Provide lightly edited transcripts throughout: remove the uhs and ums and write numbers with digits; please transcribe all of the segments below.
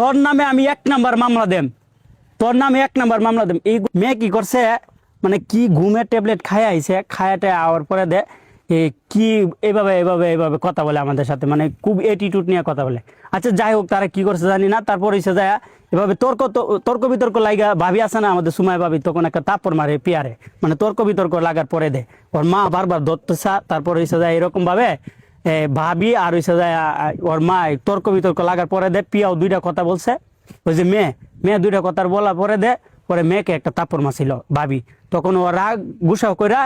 তোর নামে আমি 1 নাম্বার মামলা দেম, তোর নামে 1 নাম্বার মামলা দেম। এই মেয়ে কি করছে, মানে কি ঘুমের ট্যাবলেট খায় আইছে, খায়াতে আওয়ার পরে দে কি এভাবে এভাবে এভাবে কথা বলে আমাদের সাথে, মানে খুব অ্যাটিটিউড নিয়ে কথা বলে। আচ্ছা যাই হোক, তারা কি করছে জানি না। তারপর এসে যায় এভাবে তর্ক বিতর্ক লাগা, ভাবি আছে না আমাদের সুমায় ভাবি, তখন একটা তাপড় মারে পিয়ারে, মানে তর্ক বিতর্ক লাগার পরে দে ওর মা বারবার ধরতেছা। তারপর এসে যায় এরকম ভাবে ভাবি আর এসে যায় ওর মা তর্ক বিতর্ক লাগার পরে দে পিয়াও 2টা কথা বলছে। ওই যে মেয়ে 2টা কথা বলার পরে দে পরে মেয়েকে একটা তাপড় মারছিল ভাবি। তখন ও রাগ গুসাও কইরা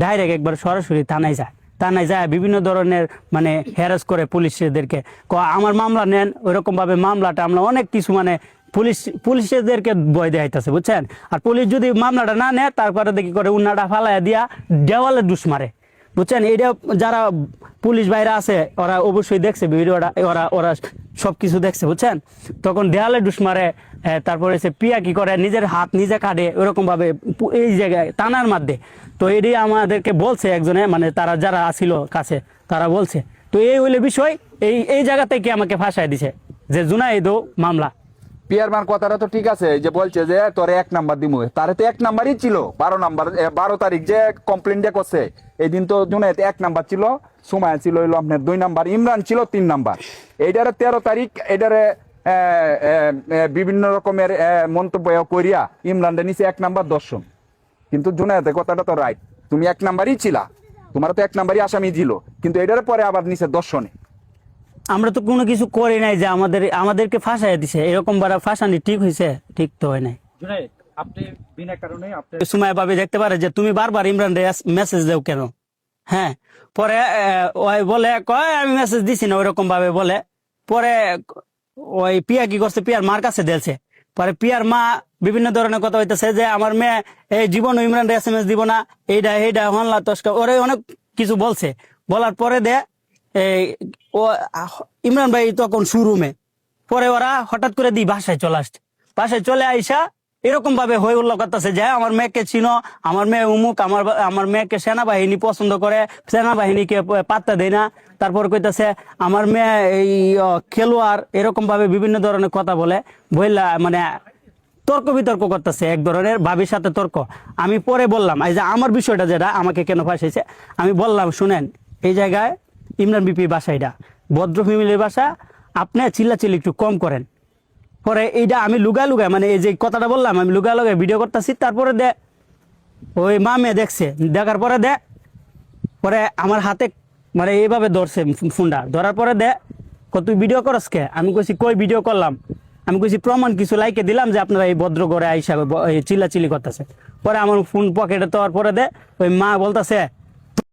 ডাইরেক্ট একবার সরাসরি থানায় যায় বিভিন্ন ধরনের মানে হ্যারাস করে পুলিশদেরকে, আমার মামলা নেন। ওইরকম ভাবে মামলাটা আমরা অনেক কিছু মানে পুলিশদেরকে ভয় দেখাইতেছে, বুঝছেন। আর পুলিশ যদি মামলাটা না নেয় তারপরে দেখি করে উন্নাটা ফালাইয়া দিয়া দেওয়ালে ডুস মারে, বুঝছেন। এটা যারা পুলিশ বাইরে আছে ওরা অবশ্যই দেখছে ভিডিওটা, ওরা সবকিছু দেখছে, বুঝছেন। তখন দেওয়ালে ডুস মারে। তারপরে সে পিয়া কি করে, নিজের হাত নিজে কাটে ওরকম ভাবে এই জায়গায় টানার মধ্যে। তো এটাই আমাদেরকে বলছে একজনে, মানে তারা যারা আসিল কাছে তারা বলছে। তো এই হইলে বিষয়, এই জায়গা থেকে আমাকে ফাঁসাই দিছে যে জুনাইদও মামলা। পিয়ার মান কথাটা তো ঠিক আছে, যে বলছে যে তোরে 1 নাম্বার দিমু, তারে তো 1 নাম্বারই ছিল। 12 তারিখ যে কমপ্লেনটা করছে এই দিন তো জুনাইদ 1 নাম্বার ছিল, সুমায়া ছিল হইলো আপনার 2 নাম্বার, ইমরান ছিল 3 নাম্বার। এইটারে 13 তারিখ এটারে বিভিন্ন রকমের মন্তব্য করিয়া ইমরানটা নিচে 1 নাম্বার দর্শন। কিন্তু জুনাইদের কথাটা তো রাইট, তুমি 1 নাম্বারই ছিলা, তোমার তো 1 নাম্বারই আসামি ছিল, কিন্তু এটারে পরে আবার নিচে দর্শনে। আমরা তো কোনো কিছু করি নাই যে আমাদেরকে ফাঁসাই দিছে, এরকম ভাবে ফাঁসানি ঠিক হয়েছে? ঠিক তো হয় নাই। আপনি বিনা কারণে আপনি সুমাইয়া ভাবি দেখতে পারে যে তুমি বারবার ইমরান রে মেসেজ দেও কেন। হ্যাঁ, পরে ওই বলে কয় আমি মেসেজ দিছি না, ওইরকম ভাবে বলে। পরে ওই পিয়া কি করছে, পিয়ার মার কাছে দিয়েছে। পরে পিয়ার মা বিভিন্ন ধরনের কথা হইতেছে যে আমার মেয়ে এই জীবন ইমরান রে SMS দিব না, এইটা হনলা তস্কা, ওরে অনেক কিছু বলছে। বলার পরে দে ও ইমরান ভাই তখন শোরুমে। পরে ওরা হঠাৎ করে বাসায় চলে আসছে। বাসায় চলে আইসা এরকম ভাবে হয়ে উল্লেখ করতেছে যে আমার মেয়েকে চিনো, আমার মেয়ে উমুক, আমার মেয়েকে সেনাবাহিনী পছন্দ করে, সেনাবাহিনীকে পাত্তা দেয় না। তারপর কইতাছে আমার মেয়ে এই খেলোয়াড়, এরকম ভাবে বিভিন্ন ধরনের কথা বলে বললা, মানে তর্ক বিতর্ক করতেছে এক ধরনের, ভাবির সাথে তর্ক। আমি পরে বললাম এই যে আমার বিষয়টা যেটা আমাকে কেন ফাঁসাইছে, আমি বললাম শুনেন এই জায়গায় ইমরান বিপি বাসা, এটা ভদ্র ফ্যামিলির বাসা, আপনি চিল্লাচিল্লি একটু কম করেন। পরে এইটা আমি লুগায় মানে এই যে কথাটা বললাম আমি লুগায় ভিডিও করতেছি। তারপরে ওই মা মেয়ে দেখছে, দেখার পরে পরে আমার হাতে মানে এইভাবে ধরছে ফোনটা, ধরার পরে তুই ভিডিও করস কে? আমি কইছি কই ভিডিও করলাম, আমি কইছি প্রমাণ কিছু লাইকে দিলাম যে আপনারা এই ভদ্র ঘরে আইসা চিল্লাচিল্লি করতেছে। পরে আমার ফোন পকেটে দেওয়ার পরে ওই মা বলতেছে